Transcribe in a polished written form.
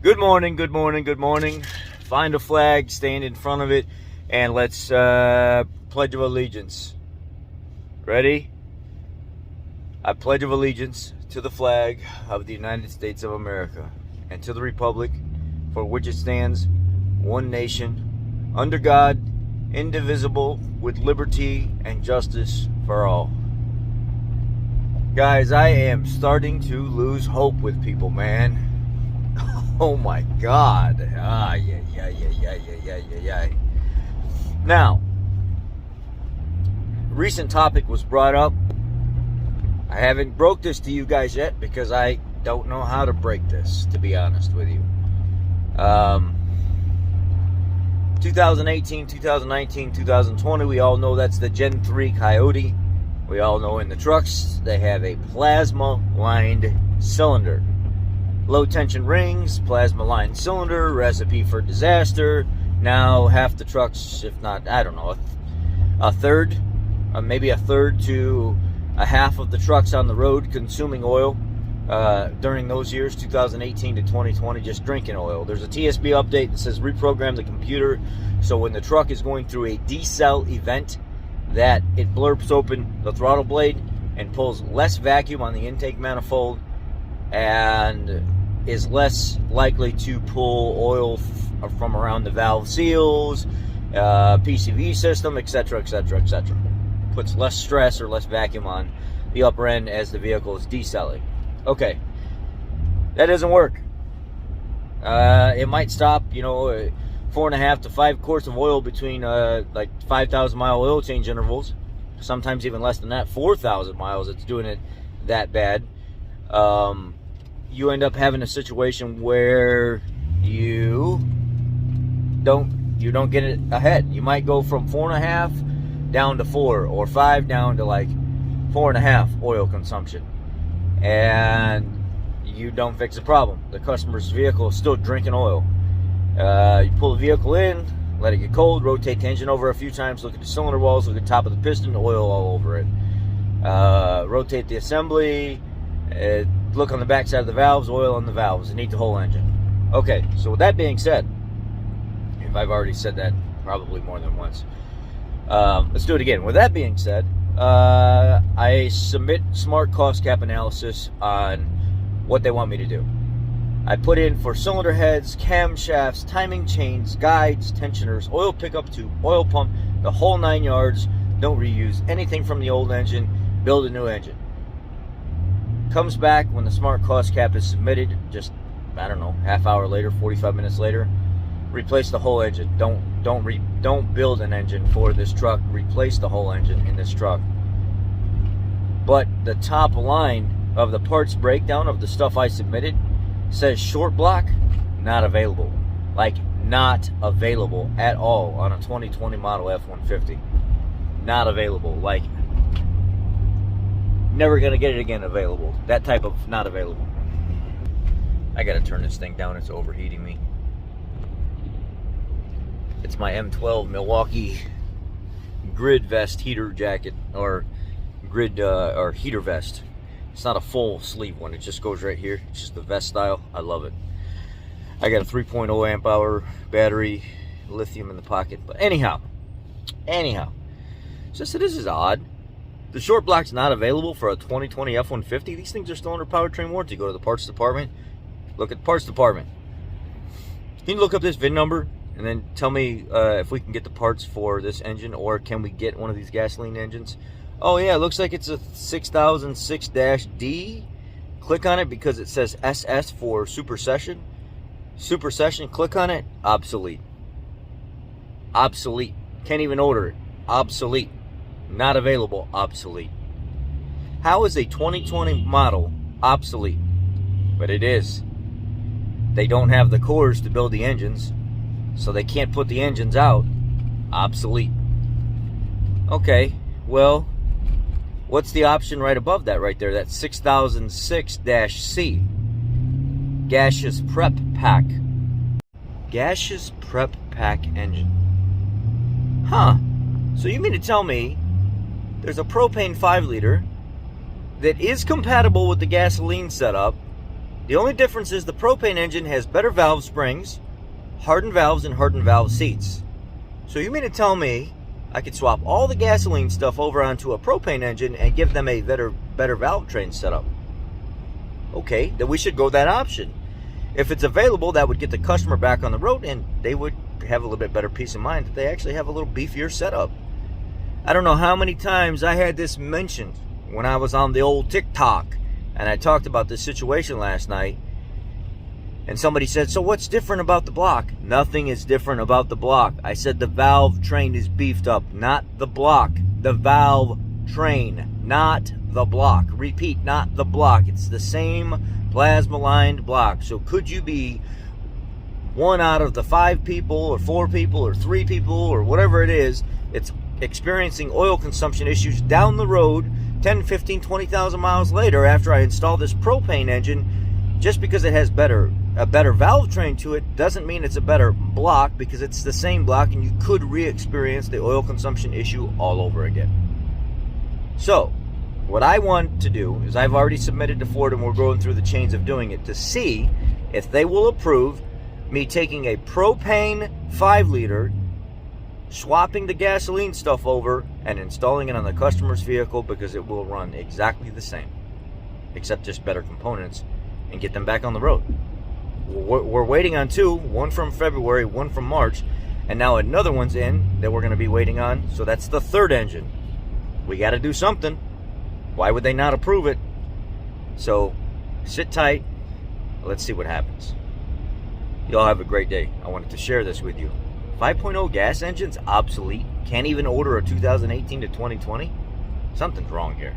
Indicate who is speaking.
Speaker 1: Good morning, good morning, good morning. Find a flag, stand in front of it, and let's pledge of allegiance. Ready? I pledge of allegiance to the flag of the United States of America and to the republic for which it stands, one nation, under God, indivisible, with liberty and justice for all. Guys, I am starting to lose hope with people, man. Oh my God. Yeah. Now, recent topic was brought up. I haven't broke this to you guys yet because I don't know how to break this, to be honest with you. 2018, 2019, 2020, we all know that's the Gen 3 Coyote. We all know in the trucks they have a plasma-lined cylinder. Low tension rings, plasma lined cylinder, recipe for disaster. Now half the trucks, if not, I don't know, a third, maybe a third to a half of the trucks on the road consuming oil during those years, 2018 to 2020, just drinking oil. There's a TSB update that says reprogram the computer so when the truck is going through a decel event that it blurps open the throttle blade and pulls less vacuum on the intake manifold and is less likely to pull oil from around the valve seals, PCV system, etc. Puts less stress or less vacuum on the upper end as the vehicle is decelling. Okay, that doesn't work. It might stop, 4.5 to 5 quarts of oil between like 5,000 mile oil change intervals. Sometimes even less than that, 4,000 miles. It's doing it that bad. You end up having a situation where you don't get it ahead. You might go from 4.5 down to 4, or 5 down to like 4.5 oil consumption, and you don't fix the problem. The customer's vehicle is still drinking oil. You pull the vehicle in, let it get cold, rotate the engine over a few times, look at the cylinder walls, look at the top of the piston, oil all over it. Rotate the assembly, look on the back side of the valves, oil on the valves, and eat the whole engine. Okay, so with that being said, if I've already said that probably more than once, let's do it again. With that being said, I submit smart cost cap analysis on what they want me to do. I put in for cylinder heads, camshafts, timing chains, guides, tensioners, oil pickup tube, oil pump, the whole 9 yards. Don't reuse anything from the old engine, build a new engine. Comes back when the smart cost cap is submitted, just, I don't know, half hour later, 45 minutes later, replace the whole engine. Don't build an engine for this truck, replace the whole engine in this truck. But the top line of the parts breakdown of the stuff I submitted says short block, not available. Like, not available at all on a 2020 model F150. Not available. Like, never gonna get it again available. That type of not available. I gotta turn this thing down, it's overheating me. It's my M12 Milwaukee grid vest heater jacket, or grid or heater vest. It's not a full sleeve one, it just goes right here. It's just the vest style. I love it. I got a 3.0 amp hour battery, lithium in the pocket. But anyhow, so this is odd. The short block's not available for a 2020 F-150. These things are still under powertrain warranty. Go to the parts department, look at the parts department. Can you look up this VIN number and then tell me if we can get the parts for this engine, or can we get one of these gasoline engines? Oh yeah, it looks like it's a 6006-D. Click on it because it says SS for Super Session. Super Session, click on it, obsolete. Obsolete. Can't even order it. Obsolete. Not available, obsolete. How is a 2020 model obsolete? But it is. They don't have the cores to build the engines, so they can't put the engines out. Obsolete. Okay, well, what's the option right above that right there? That's 6006-C. Gaseous prep pack. Gaseous prep pack engine. Huh. So you mean to tell me there's a propane 5 liter that is compatible with the gasoline setup, The only difference is the propane engine has better valve springs, hardened valves, and hardened valve seats. So you mean to tell me I could swap all the gasoline stuff over onto a propane engine and give them a better valve train setup? Okay, then we should go that option. If it's available, that would get the customer back on the road, and they would have a little bit better peace of mind that they actually have a little beefier setup. I don't know how many times I had this mentioned when I was on the old TikTok, and I talked about this situation last night, and somebody said, so what's different about the block? Nothing is different about the block. I said the valve train is beefed up, not the block. The valve train, not the block. Repeat, not the block. It's the same plasma-lined block. So could you be one out of the 5 people or 4 people or 3 people or whatever it is, it's experiencing oil consumption issues down the road 10, 15, 20,000 miles later after I install this propane engine? Just because it has a better valve train to it doesn't mean it's a better block, because it's the same block and you could re-experience the oil consumption issue all over again. So what I want to do is, I've already submitted to Ford and we're going through the chains of doing it to see if they will approve me taking a propane 5-liter, swapping the gasoline stuff over and installing it on the customer's vehicle, because it will run exactly the same, except just better components, and get them back on the road. We're waiting on 2, one from February, one from March, and now another one's in that we're going to be waiting on. So that's the 3rd engine. We got to do something. Why would they not approve it? So sit tight. Let's see what happens. Y'all have a great day. I wanted to share this with you. 5.0 gas engines obsolete. Can't even order a 2018 to 2020. Something's wrong here.